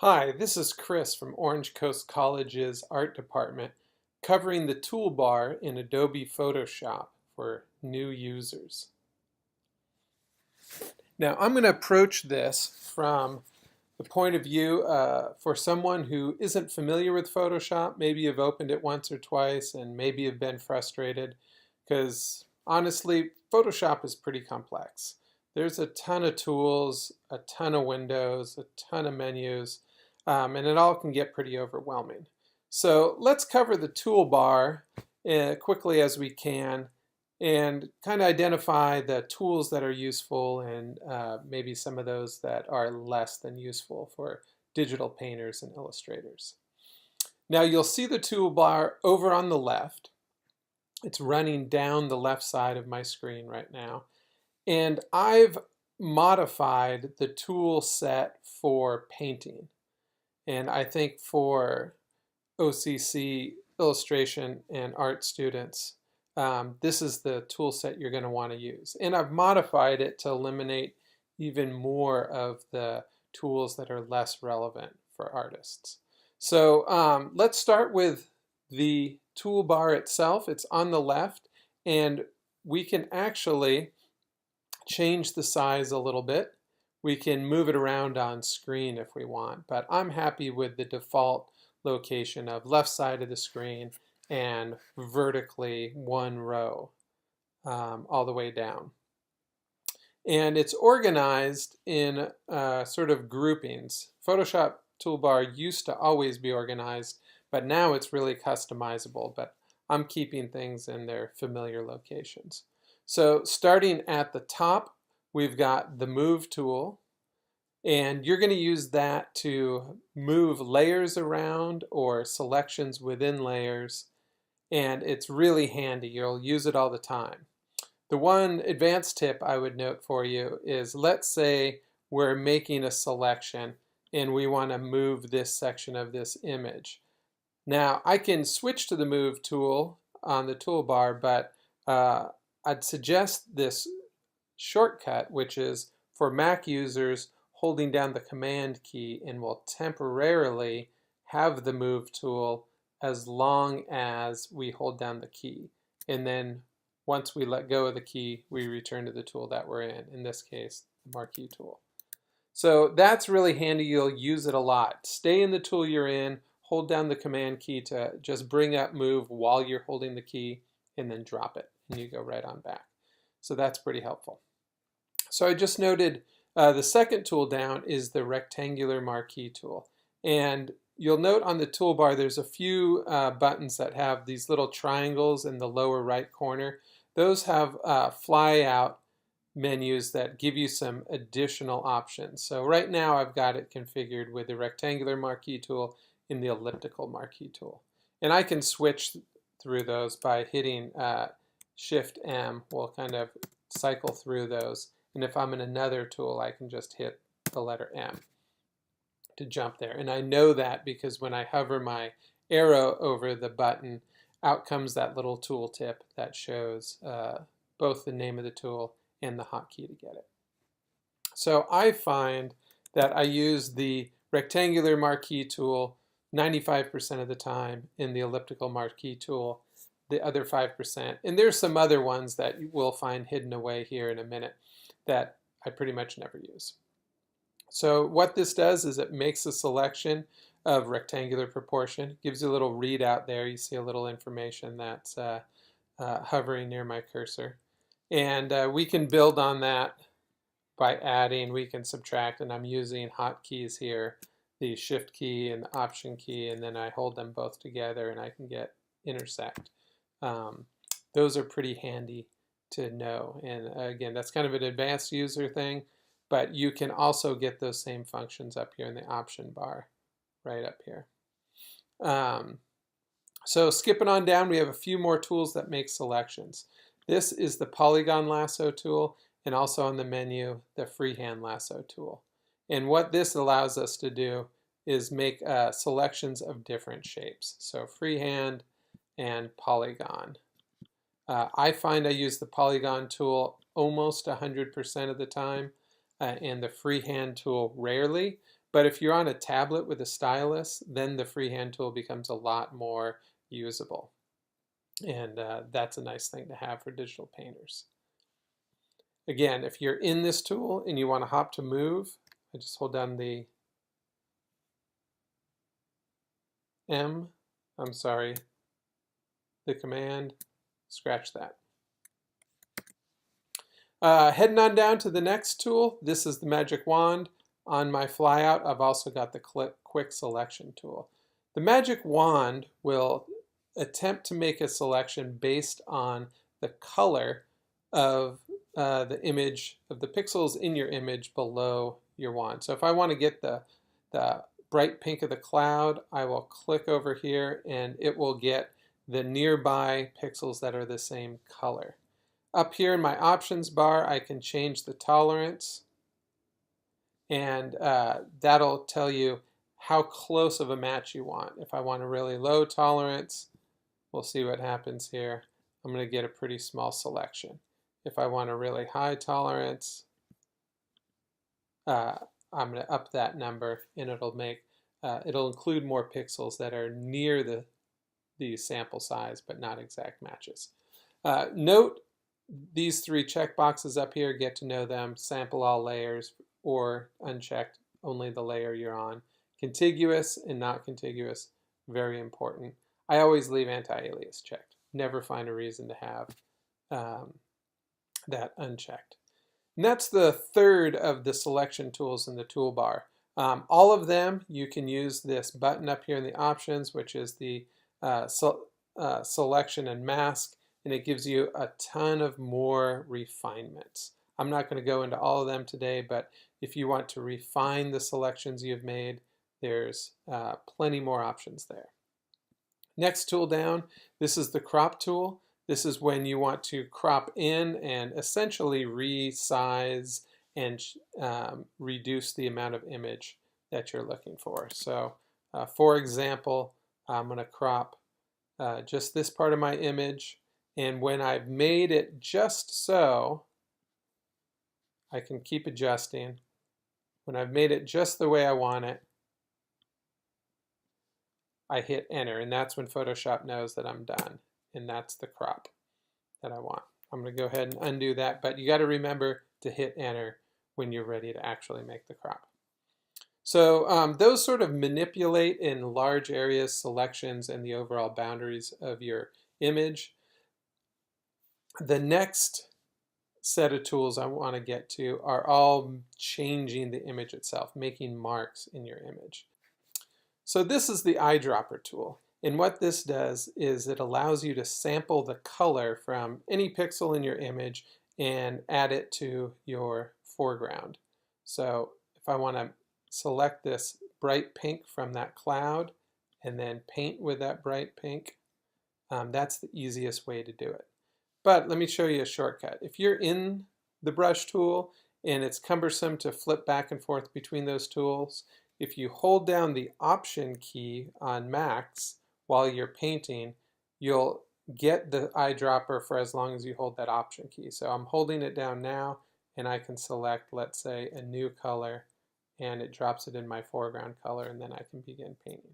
Hi, this is Chris from Orange Coast College's Art Department covering the toolbar in Adobe Photoshop for new users. Now I'm going to approach this from the point of view for someone who isn't familiar with Photoshop. Maybe you've opened it once or twice and maybe you've been frustrated because honestly, Photoshop is pretty complex. There's a ton of tools, a ton of windows, a ton of menus, and it all can get pretty overwhelming. So let's cover the toolbar quickly as we can and kind of identify the tools that are useful and maybe some of those that are less than useful for digital painters and illustrators. Now you'll see the toolbar over on the left. It's running down the left side of my screen right now. And I've modified the tool set for painting. And I think for OCC illustration and art students, this is the tool set you're going to want to use. And I've modified it to eliminate even more of the tools that are less relevant for artists. So let's start with the toolbar itself. It's on the left, and we can actually change the size a little bit. We can move it around on screen if we want, but I'm happy with the default location of left side of the screen and vertically one row all the way down. And it's organized in sort of groupings. Photoshop toolbar used to always be organized, but now it's really customizable, but I'm keeping things in their familiar locations. So starting at the top, we've got the Move tool, and you're going to use that to move layers around or selections within layers, and it's really handy. You'll use it all the time. The one advanced tip I would note for you is, let's say we're making a selection and we want to move this section of this image. Now I can switch to the Move tool on the toolbar, but I'd suggest this shortcut, which is for Mac users holding down the Command key, and will temporarily have the Move tool as long as we hold down the key. And then once we let go of the key, we return to the tool that we're in this case, the Marquee tool. So that's really handy. You'll use it a lot. Stay in the tool you're in, hold down the Command key to just bring up Move while you're holding the key, and then drop it, and you go right on back. So that's pretty helpful. So I just noted the second tool down is the rectangular marquee tool. And you'll note on the toolbar there's a few buttons that have these little triangles in the lower right corner. Those have fly out menus that give you some additional options. So right now I've got it configured with the rectangular marquee tool and the elliptical marquee tool. And I can switch through those by hitting Shift M. We'll kind of cycle through those. And if I'm in another tool, I can just hit the letter M to jump there. And I know that because when I hover my arrow over the button, out comes that little tooltip that shows both the name of the tool and the hotkey to get it. So I find that I use the rectangular marquee tool 95% of the time, and the elliptical marquee tool the other 5%. And there's some other ones that you will find hidden away here in a minute that I pretty much never use. So what this does is it makes a selection of rectangular proportion, gives you a little readout there. You see a little information that's hovering near my cursor. And we can build on that by adding, we can subtract, and I'm using hotkeys here, the Shift key and the Option key, and then I hold them both together and I can get intersect. Those are pretty handy to know. And again, that's kind of an advanced user thing, but you can also get those same functions up here in the option bar, right up here. So skipping on down, we have a few more tools that make selections. This is the polygon lasso tool, and also on the menu, the freehand lasso tool. And what this allows us to do is make selections of different shapes. So freehand and polygon. I find I use the polygon tool almost 100% of the time, and the freehand tool rarely, But if you're on a tablet with a stylus, then the freehand tool becomes a lot more usable. And that's a nice thing to have for digital painters. Again, if you're in this tool and you want to hop to move, I just hold down the the command, scratch that. Heading on down to the next tool, this is the magic wand. On my flyout, I've also got the quick selection tool. The magic wand will attempt to make a selection based on the color of the image, of the pixels in your image below your wand. So if I want to get the bright pink of the cloud, I will click over here and it will get the nearby pixels that are the same color. Up here in my options bar, I can change the tolerance, and that'll tell you how close of a match you want. If I want a really low tolerance, we'll see what happens here. I'm going to get a pretty small selection. If I want a really high tolerance, I'm going to up that number, and it'll include more pixels that are near the sample size, but not exact matches. Note these three checkboxes up here, get to know them, sample all layers, or unchecked, only the layer you're on. Contiguous and not contiguous, very important. I always leave anti-alias checked. Never find a reason to have that unchecked. And that's the third of the selection tools in the toolbar. All of them, you can use this button up here in the options, which is the selection and mask, and it gives you a ton of more refinements. I'm not going to go into all of them today, but if you want to refine the selections you've made, there's plenty more options there. Next tool down, this is the crop tool. This is when you want to crop in and essentially resize and reduce the amount of image that you're looking for. So for example, I'm going to crop just this part of my image, and when I've made it just so, I can keep adjusting. When I've made it just the way I want it, I hit enter, and that's when Photoshop knows that I'm done, and that's the crop that I want. I'm going to go ahead and undo that, but you got to remember to hit enter when you're ready to actually make the crop. So those sort of manipulate in large areas selections and the overall boundaries of your image. The next set of tools I want to get to are all changing the image itself, making marks in your image. So this is the eyedropper tool, and what this does is it allows you to sample the color from any pixel in your image and add it to your foreground. So if I want to select this bright pink from that cloud and then paint with that bright pink, that's the easiest way to do it. But let me show you a shortcut. If you're in the brush tool and it's cumbersome to flip back and forth between those tools, if you hold down the Option key on Macs while you're painting, you'll get the eyedropper for as long as you hold that Option key. So I'm holding it down now, and I can select, let's say, a new color, and it drops it in my foreground color, and then I can begin painting.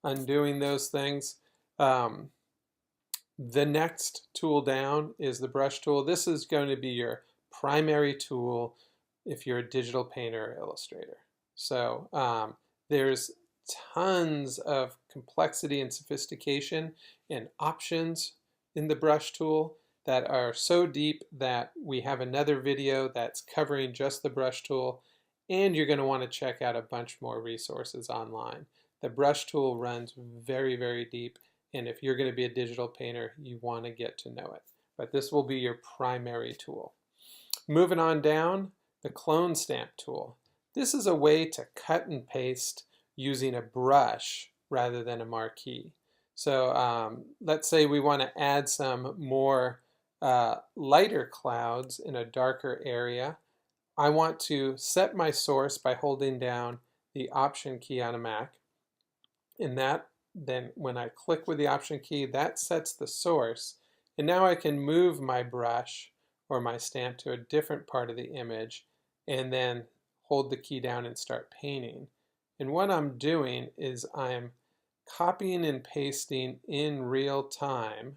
Undoing those things. The next tool down is the brush tool. This is going to be your primary tool if you're a digital painter or illustrator. So there's tons of complexity and sophistication and options in the brush tool that are so deep that we have another video that's covering just the brush tool, and you're going to want to check out a bunch more resources online. The brush tool runs very, very deep, and if you're going to be a digital painter, you want to get to know it. But this will be your primary tool. Moving on down, the clone stamp tool. This is a way to cut and paste using a brush rather than a marquee. So let's say we want to add some more lighter clouds in a darker area. I want to set my source by holding down the Option key on a Mac, and then when I click with the Option key, that sets the source, and now I can move my brush or my stamp to a different part of the image and then hold the key down and start painting. And what I'm doing is I'm copying and pasting in real time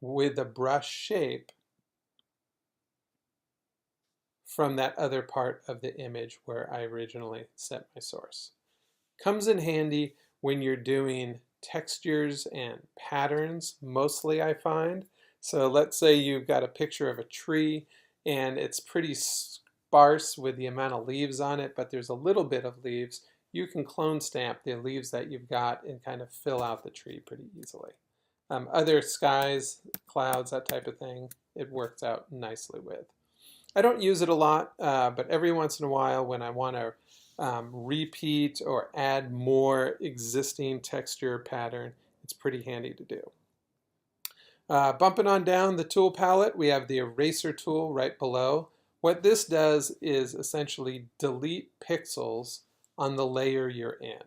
with a brush shape from that other part of the image where I originally set my source. Comes in handy when you're doing textures and patterns, mostly I find. So let's say you've got a picture of a tree and it's pretty sparse with the amount of leaves on it, but there's a little bit of leaves. You can clone stamp the leaves that you've got and kind of fill out the tree pretty easily. Other skies, clouds, that type of thing, it works out nicely with. I don't use it a lot, but every once in a while when I want to repeat or add more existing texture pattern, it's pretty handy to do. Bumping on down the tool palette, we have the eraser tool right below. What this does is essentially delete pixels on the layer you're in.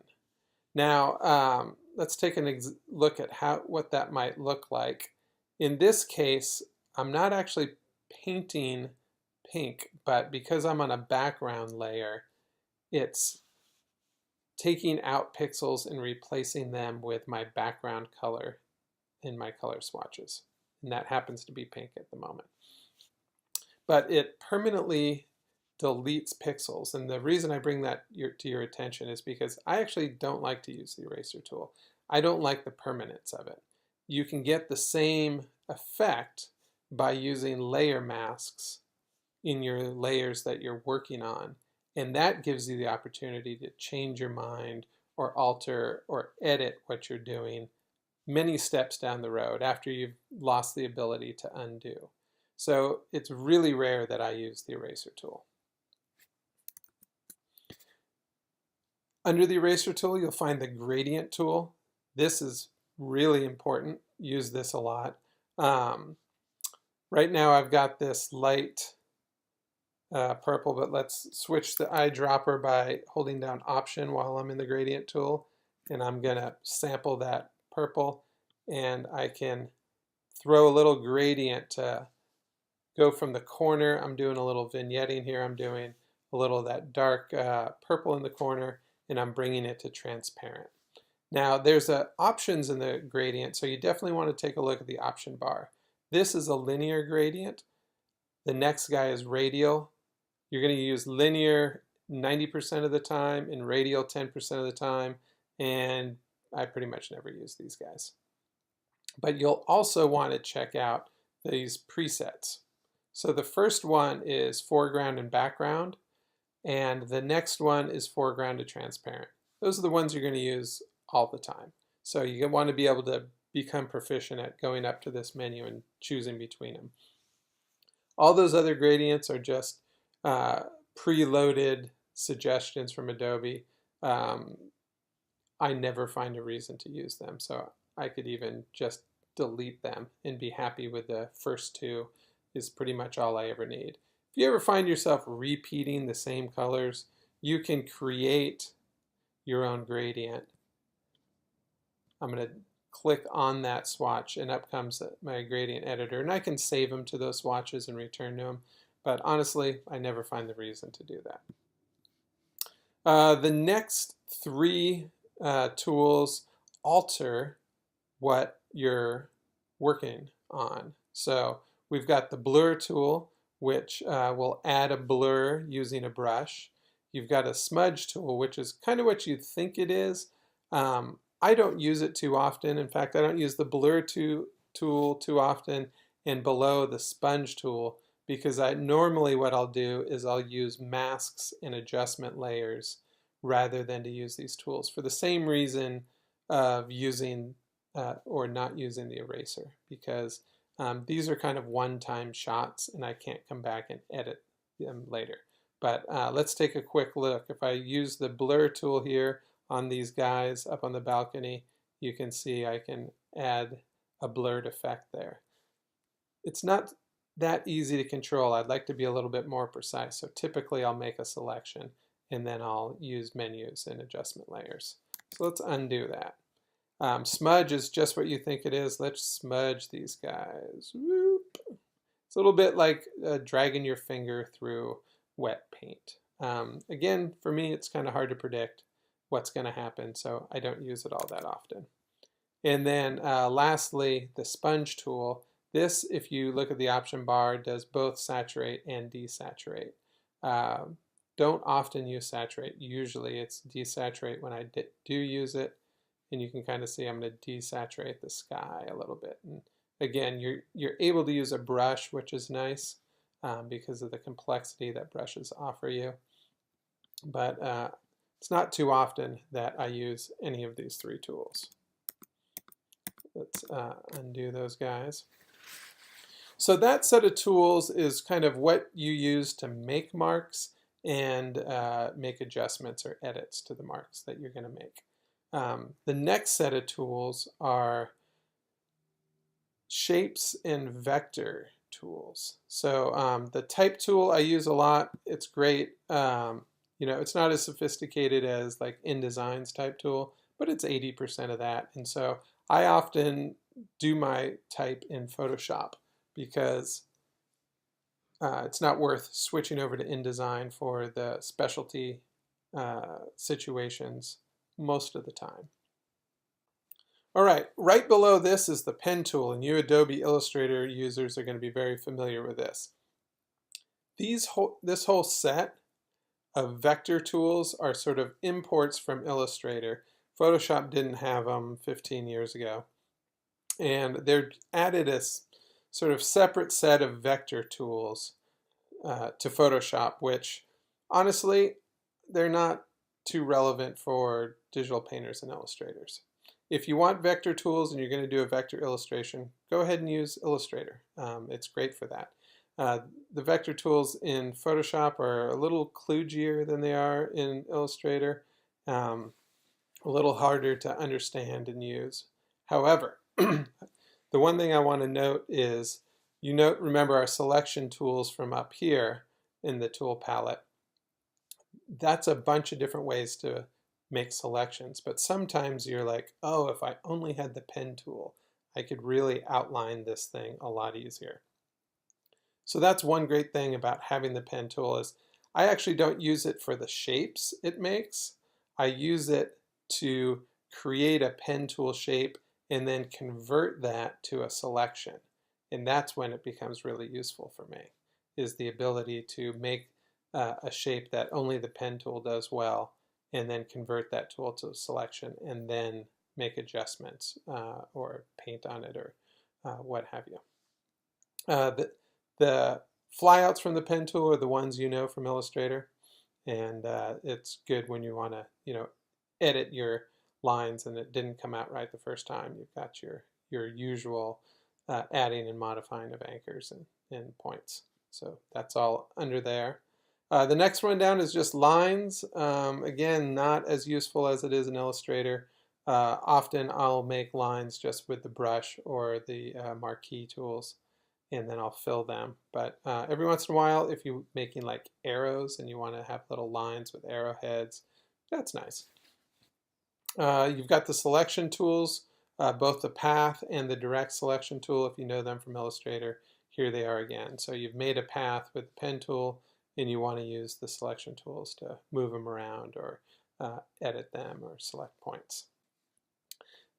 Now, let's take a look at what that might look like. In this case, I'm not actually painting pink, but because I'm on a background layer, it's taking out pixels and replacing them with my background color in my color swatches. And that happens to be pink at the moment. But it permanently deletes pixels. And the reason I bring that to your attention is because I actually don't like to use the eraser tool. I don't like the permanence of it. You can get the same effect by using layer masks in your layers that you're working on. And that gives you the opportunity to change your mind or alter or edit what you're doing many steps down the road after you've lost the ability to undo. So it's really rare that I use the eraser tool. Under the eraser tool, you'll find the gradient tool. This is really important. Use this a lot. Right now I've got this light purple, but let's switch the eyedropper by holding down Option while I'm in the gradient tool. And I'm going to sample that purple, and I can throw a little gradient to go from the corner. I'm doing a little vignetting here. I'm doing a little of that dark purple in the corner, and I'm bringing it to transparent. Now there's options in the gradient, so you definitely want to take a look at the option bar. This is a linear gradient. The next guy is radial. You're going to use linear 90% of the time and radial 10% of the time, and I pretty much never use these guys. But you'll also want to check out these presets. So the first one is foreground and background, and the next one is foreground to transparent. Those are the ones you're going to use all the time. So you want to be able to become proficient at going up to this menu and choosing between them. All those other gradients are just preloaded suggestions from Adobe. I never find a reason to use them, so I could even just delete them and be happy with the first two. Is pretty much all I ever need. If you ever find yourself repeating the same colors, you can create your own gradient. I'm going to click on that swatch, and up comes my gradient editor, and I can save them to those swatches and return to them, but honestly I never find the reason to do that. The next three tools alter what you're working on. So we've got the blur tool, which will add a blur using a brush. You've got a smudge tool, which is kind of what you think it is. I don't use it too often. In fact, I don't use the blur tool too often, and below the sponge tool, because normally what I'll do is I'll use masks and adjustment layers rather than to use these tools for the same reason of using or not using the eraser, because these are kind of one-time shots and I can't come back and edit them later. But let's take a quick look. If I use the blur tool here on these guys up on the balcony, you can see I can add a blurred effect there. It's not that easy to control. I'd like to be a little bit more precise, so typically I'll make a selection and then I'll use menus and adjustment layers. So let's undo that. Smudge is just what you think it is. Let's smudge these guys. Whoop. It's a little bit like dragging your finger through wet paint. Again, for me, it's kind of hard to predict what's going to happen, so I don't use it all that often. And then lastly, the sponge tool. This, if you look at the option bar, does both saturate and desaturate. Don't often use saturate. Usually it's desaturate when I do use it. And you can kind of see I'm going to desaturate the sky a little bit. And again, you're able to use a brush, which is nice because of the complexity that brushes offer you. But it's not too often that I use any of these three tools. Let's undo those guys. So that set of tools is kind of what you use to make marks and make adjustments or edits to the marks that you're going to make. The next set of tools are shapes and vector tools. So the type tool I use a lot. It's great. You know, it's not as sophisticated as like InDesign's type tool, but it's 80% of that. And so I often do my type in Photoshop because it's not worth switching over to InDesign for the specialty situations most of the time. All right below this is the pen tool, and you Adobe Illustrator users are going to be very familiar with this. This whole set of vector tools are sort of imports from Illustrator. Photoshop didn't have them 15 years ago. And they're added as sort of separate set of vector tools to Photoshop, which honestly, they're not too relevant for digital painters and illustrators. If you want vector tools and you're going to do a vector illustration, go ahead and use Illustrator. It's great for that. The vector tools in Photoshop are a little kludgier than they are in Illustrator, a little harder to understand and use. However, the one thing I want to note is, remember our selection tools from up here in the tool palette. That's a bunch of different ways to make selections, but sometimes you're like, oh, if I only had the pen tool, I could really outline this thing a lot easier. So that's one great thing about having the pen tool is I actually don't use it for the shapes it makes. I use it to create a pen tool shape and then convert that to a selection. And that's when it becomes really useful for me, is the ability to make a shape that only the pen tool does well, and then convert that tool to a selection, and then make adjustments or paint on it or what have you. The flyouts from the pen tool are the ones you know from Illustrator, and it's good when you want to edit your lines and it didn't come out right the first time. You've got your usual adding and modifying of anchors and points. So that's all under there. The next one down is just lines. Again, not as useful as it is in Illustrator. Often I'll make lines just with the brush or the marquee tools, and then I'll fill them. But every once in a while, if you're making like arrows and you want to have little lines with arrowheads, that's nice. You've got the selection tools, both the path and the direct selection tool, if you know them from Illustrator. Here they are again. So you've made a path with the pen tool, and you want to use the selection tools to move them around or edit them or select points.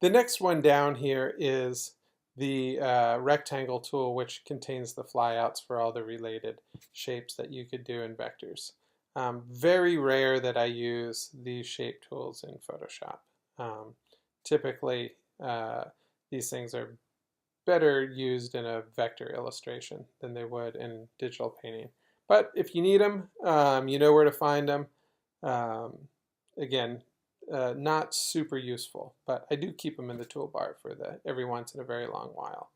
The next one down here is the rectangle tool, which contains the flyouts for all the related shapes that you could do in vectors. Very rare that I use these shape tools in Photoshop. Typically, these things are better used in a vector illustration than they would in digital painting. But if you need them, you know where to find them. Again, not super useful, but I do keep them in the toolbar for every once in a very long while.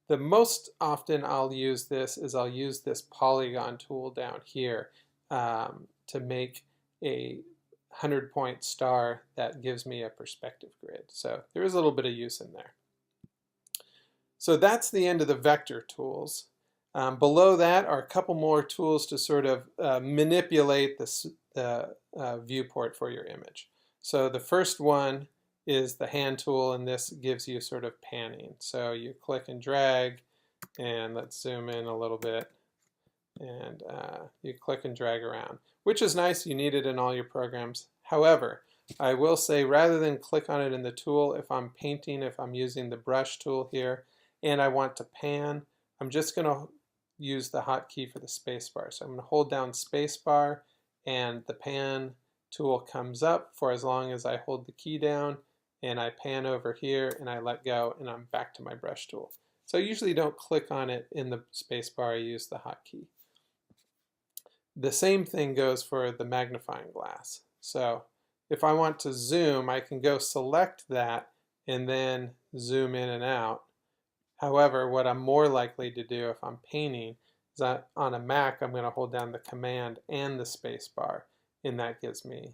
The most often I'll use this is I'll use this polygon tool down here to make a 100-point star that gives me a perspective grid. So there is a little bit of use in there. So that's the end of the vector tools. Below that are a couple more tools to sort of manipulate the viewport for your image. So the first one is the hand tool, and this gives you sort of panning. So you click and drag, and let's zoom in a little bit. and you click and drag around, which is nice. You need it in all your programs. However, I will say rather than click on it in the tool, if I'm painting, if I'm using the brush tool here and I want to pan, I'm just going to use the hotkey for the spacebar. So I'm going to hold down spacebar and the pan tool comes up for as long as I hold the key down, and I pan over here and I let go and I'm back to my brush tool. So I usually don't click on it in the spacebar, I use the hotkey. The same thing goes for the magnifying glass. So if I want to zoom, I can go select that and then zoom in and out. However, what I'm more likely to do if I'm painting is that on a Mac, I'm going to hold down the command and the space bar, and that gives me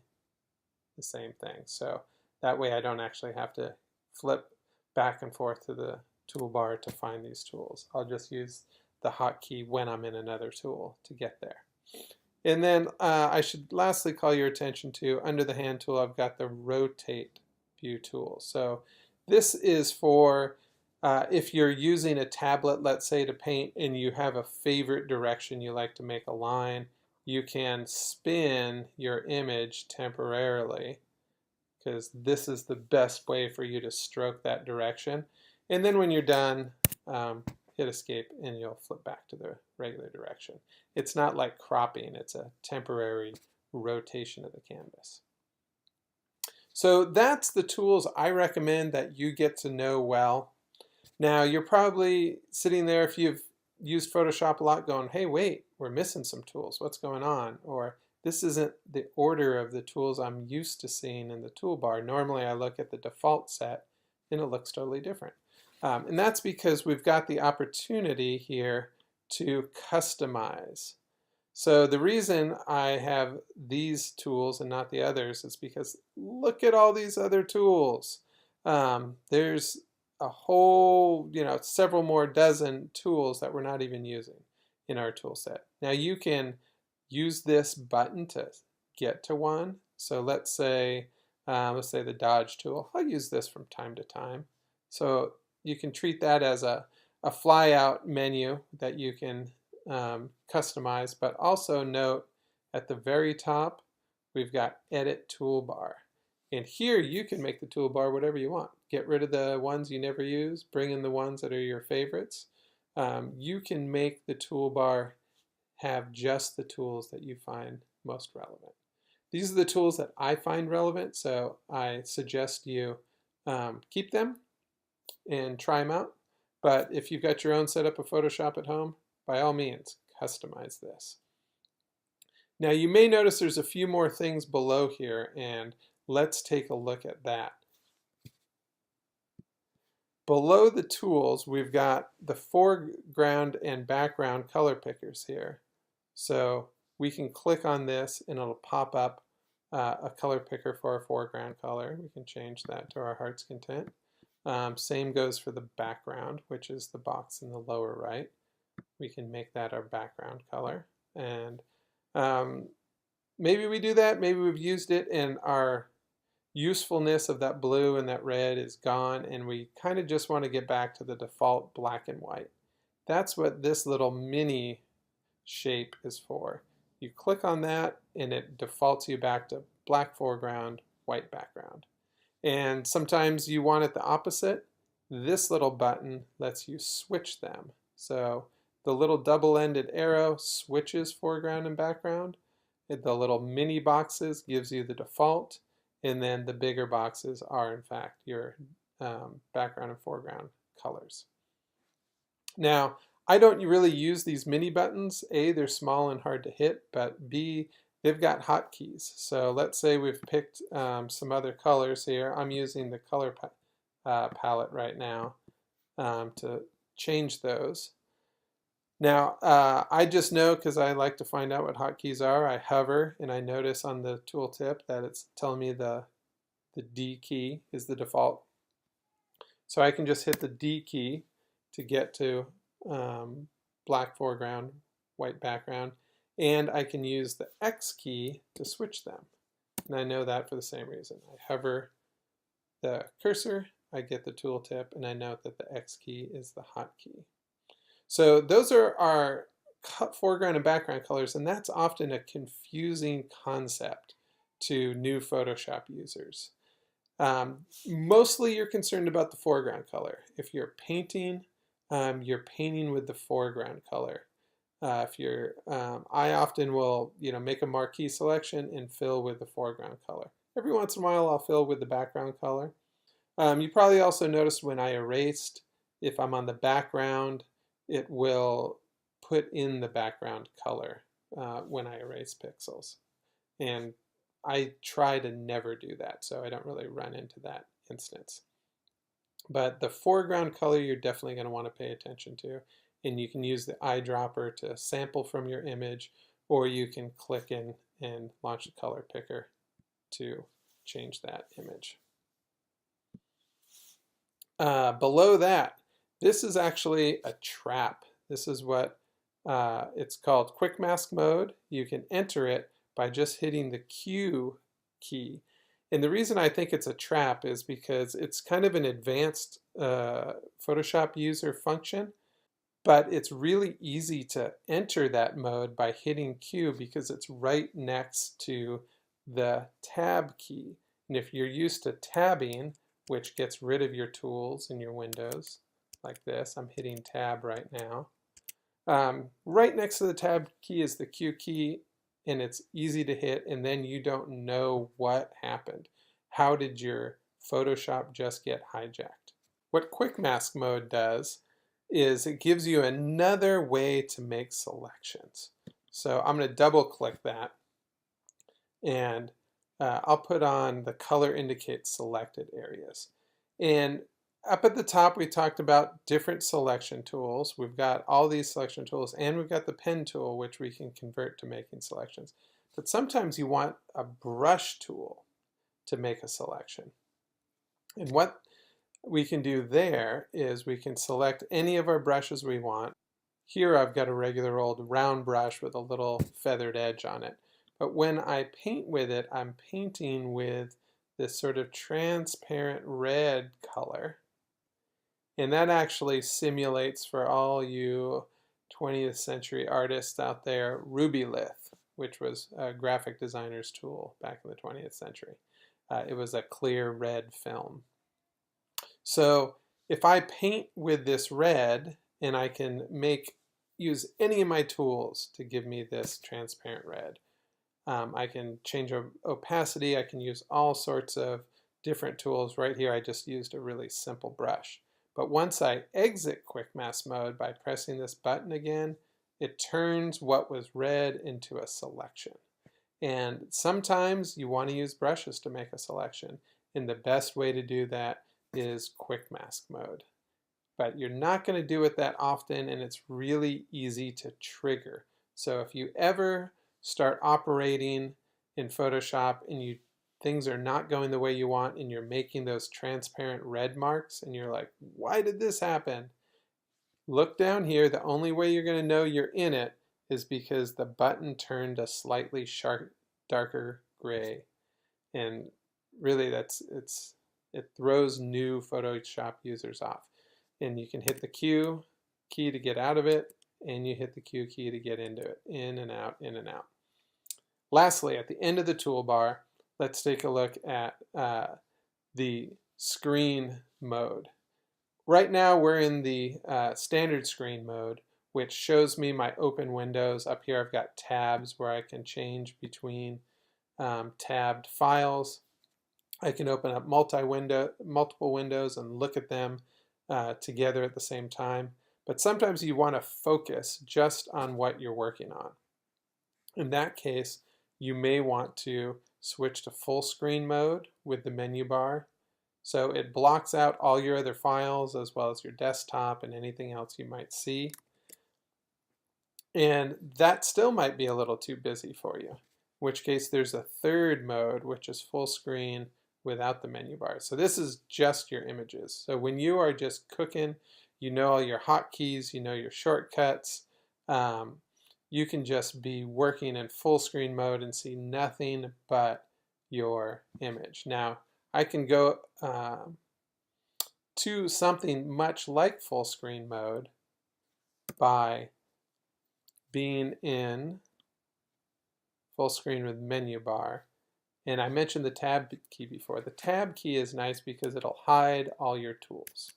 the same thing. So that way I don't actually have to flip back and forth to the toolbar to find these tools. I'll just use the hotkey when I'm in another tool to get there. And then I should lastly call your attention to, under the hand tool, I've got the rotate view tool. So this is for if you're using a tablet, let's say, to paint, and you have a favorite direction you like to make a line, you can spin your image temporarily, because this is the best way for you to stroke that direction. And then when you're done, hit escape and you'll flip back to the regular direction. It's not like cropping, it's a temporary rotation of the canvas. So that's the tools I recommend that you get to know well. Now you're probably sitting there, if you've used Photoshop a lot, going, hey, wait, we're missing some tools, what's going on? Or this isn't the order of the tools I'm used to seeing in the toolbar. Normally I look at the default set and it looks totally different. And that's because we've got the opportunity here to customize. So the reason I have these tools and not the others is because look at all these other tools. There's a whole, several more dozen tools that we're not even using in our tool set. Now you can use this button to get to one. So let's say the dodge tool. I'll use this from time to time. So you can treat that as a fly out menu that you can customize, but also note at the very top we've got edit toolbar, and here you can make the toolbar whatever you want. Get rid of the ones you never use, bring in the ones that are your favorites. You can make the toolbar have just the tools that you find most relevant. These are the tools that I find relevant, so I suggest you keep them and try them out. But if you've got your own setup of Photoshop at home, by all means, customize this. Now you may notice there's a few more things below here, and let's take a look at that. Below the tools, we've got the foreground and background color pickers here. So we can click on this and it'll pop up a color picker for our foreground color. We can change that to our heart's content. Same goes for the background, which is the box in the lower right. We can make that our background color. And maybe we do that, maybe we've used it and our usefulness of that blue and that red is gone, and we kind of just want to get back to the default black and white. That's what this little mini shape is for. You click on that and it defaults you back to black foreground, white background. And sometimes you want it the opposite. This little button lets you switch them. So the little double-ended arrow switches foreground and background. The little mini boxes gives you the default, and then the bigger boxes are in fact your background and foreground colors. Now, I don't really use these mini buttons. A, they're small and hard to hit, but B, they've got hotkeys. So let's say we've picked some other colors here. I'm using the color palette right now to change those. Now, I just know, because I like to find out what hotkeys are, I hover and I notice on the tooltip that it's telling me the D key is the default. So I can just hit the D key to get to black foreground, white background, and I can use the X key to switch them. And I know that for the same reason. I hover the cursor, I get the tooltip, and I note that the X key is the hotkey. So those are our foreground and background colors, and that's often a confusing concept to new Photoshop users. Mostly you're concerned about the foreground color. If you're painting with the foreground color. I often will, make a marquee selection and fill with the foreground color. Every once in a while, I'll fill with the background color. You probably also noticed when I erased, if I'm on the background, it will put in the background color when I erase pixels. And I try to never do that, so I don't really run into that instance. But the foreground color you're definitely going to want to pay attention to. And you can use the eyedropper to sample from your image, or you can click in and launch the color picker to change that image. Below that, this is actually a trap. This is what it's called quick mask mode. You can enter it by just hitting the Q key. And the reason I think it's a trap is because it's kind of an advanced Photoshop user function, but it's really easy to enter that mode by hitting Q because it's right next to the tab key. And if you're used to tabbing, which gets rid of your tools in your windows, like this, I'm hitting tab right now. Right next to the tab key is the Q key, and it's easy to hit, and then you don't know what happened. How did your Photoshop just get hijacked? What quick mask mode does is it gives you another way to make selections. So I'm going to double click that, and I'll put on the color indicate selected areas. And up at the top we talked about different selection tools. We've got all these selection tools, and we've got the pen tool, which we can convert to making selections. But sometimes you want a brush tool to make a selection. And what we can do there is we can select any of our brushes we want. Here I've got a regular old round brush with a little feathered edge on it. But when I paint with it, I'm painting with this sort of transparent red color. And that actually simulates, for all you 20th century artists out there, Rubylith, which was a graphic designer's tool back in the 20th century. It was a clear red film. So if I paint with this red, and I can use any of my tools to give me this transparent red. I can change opacity, I can use all sorts of different tools. Right here I just used a really simple brush. But once I exit quick mask mode by pressing this button again, it turns what was red into a selection. And sometimes you want to use brushes to make a selection, and the best way to do that is quick mask mode. But you're not going to do it that often, and it's really easy to trigger. So if you ever start operating in Photoshop and things are not going the way you want, and you're making those transparent red marks, and you're like, why did this happen? Look down here. The only way you're going to know you're in it is because the button turned a slightly darker gray. And really it throws new Photoshop users off. And you can hit the Q key to get out of it, and you hit the Q key to get into it. In and out, in and out. Lastly, at the end of the toolbar, let's take a look at the screen mode. Right now we're in the standard screen mode, which shows me my open windows. Up here I've got tabs where I can change between tabbed files. I can open up multiple windows and look at them together at the same time. But sometimes you want to focus just on what you're working on. In that case, you may want to switch to full screen mode with the menu bar. So it blocks out all your other files as well as your desktop and anything else you might see. And that still might be a little too busy for you, in which case there's a third mode, which is full screen without the menu bar. So this is just your images. So when you are just cooking, you know all your hotkeys, you know your shortcuts, you can just be working in full screen mode and see nothing but your image. Now, I can go to something much like full screen mode by being in full screen with menu bar. And I mentioned the tab key before. The tab key is nice because it'll hide all your tools.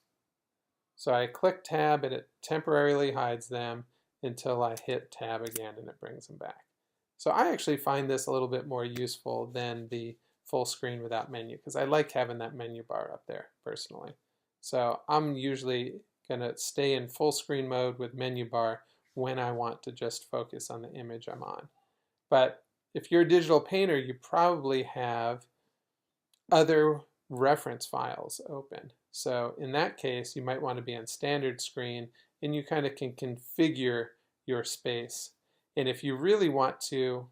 So I click tab and it temporarily hides them until I hit tab again and it brings them back. So I actually find this a little bit more useful than the full screen without menu because I like having that menu bar up there personally. So I'm usually going to stay in full screen mode with menu bar when I want to just focus on the image I'm on. But if you're a digital painter, you probably have other reference files open. So in that case, you might want to be on standard screen and you kind of can configure your space. And if you really want to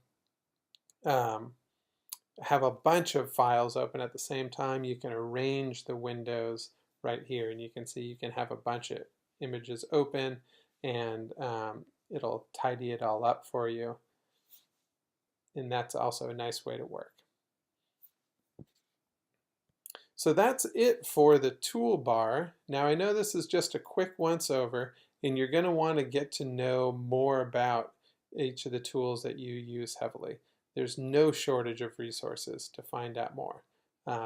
have a bunch of files open at the same time, you can arrange the windows right here. And you can see you can have a bunch of images open and it'll tidy it all up for you. And that's also a nice way to work. So that's it for the toolbar. Now I know this is just a quick once over and you're going to want to get to know more about each of the tools that you use heavily. There's no shortage of resources to find out more.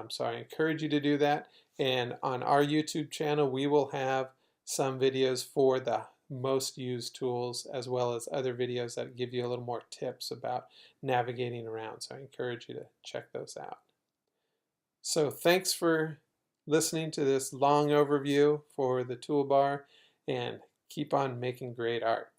So I encourage you to do that. And on our YouTube channel, we will have some videos for the most used tools as well as other videos that give you a little more tips about navigating around. So I encourage you to check those out. So thanks for listening to this long overview for the toolbar and keep on making great art.